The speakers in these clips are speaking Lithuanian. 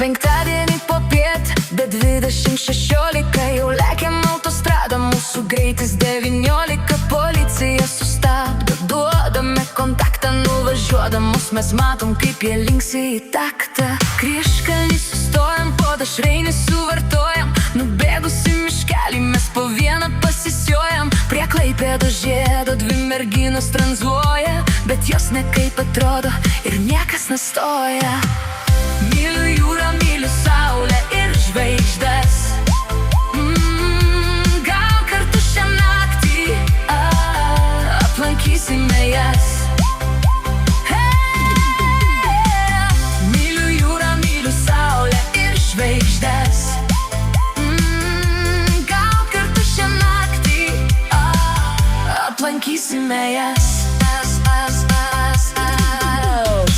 Penktadienį popiet, be 20:16 jau lekiam autostradą, mūsų greitis 19, policija sustabdo, duodame kontaktą, nuvažiuodamos mes matom, kaip jie linksi į taktą. Kryžkalnį sustojam, po dešreinį suvartojam, nubėgus į miškelį mes po vieną pasisiojam. Prie Klaipėdos žiedo dvi merginos tranzuoja, bet jos nekaip atrodo ir niekas nestoja. Myliu jūrą, myliu saulę ir žvaigždes. Gal kartu šią naktį aplankysime jas. Myliu jūrą, myliu saulę ir žvaigždes. Gal kartu šią naktį aplankysime jas.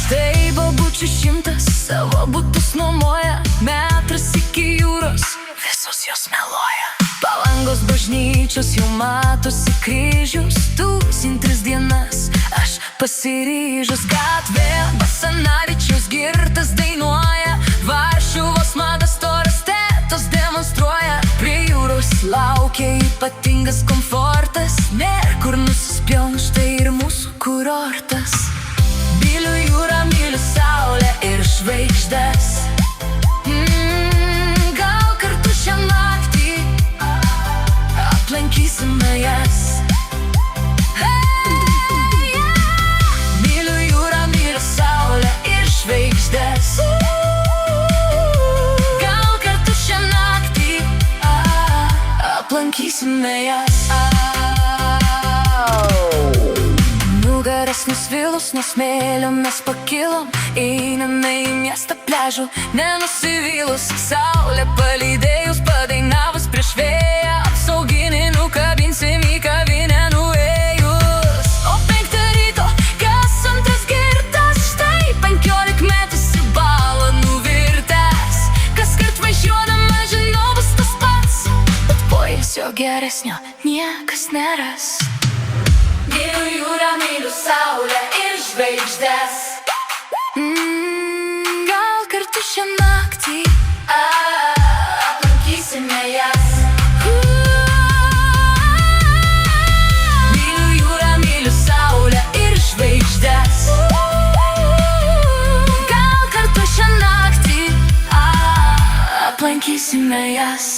Štai bobučių 100 savo butus nuomoja, metras iki jūros, visos jos meluoja. Palangos bažnyčios jau matosi kryžius, tūksin 3 dienas aš pasiryžus. Gatvėje Basanavičiaus girtas dainuoja, Varšuvos madas storas tetos demonstruoja. Prie jūros laukia ypatingas komfortas, nėr kur nusispjaut, štai ir mūsų kurortas. Myliu jūrą, myliu saulę ir žvaigždes. Gal kartu šią naktį aplankysime jas. Myliu jūrą, myliu saulę ir žvaigždes. Gal kartu šią naktį aplankysime jas. Nugaras nusvilus nuo smėlio mes pakilom, einame į miestą pliažų, nenusivylus. Saulė palydėjus, padainavus prieš vėją, apsauginį nukabinsim į kavinę nuėjus. O 5 ryto, kas antras girtas, štai 15-metis į balą nuvirtęs. Kaskart važiuodamas žinau bus tas pats, bet po jis jo geresnio niekas neras. Myliu jūrą, myliu saulę ir žvaigždes. Gal kartu šią naktį aplankysime jas. Myliu jūrą, myliu saulę ir žvaigždes. Gal kartu šią naktį aplankysime jas.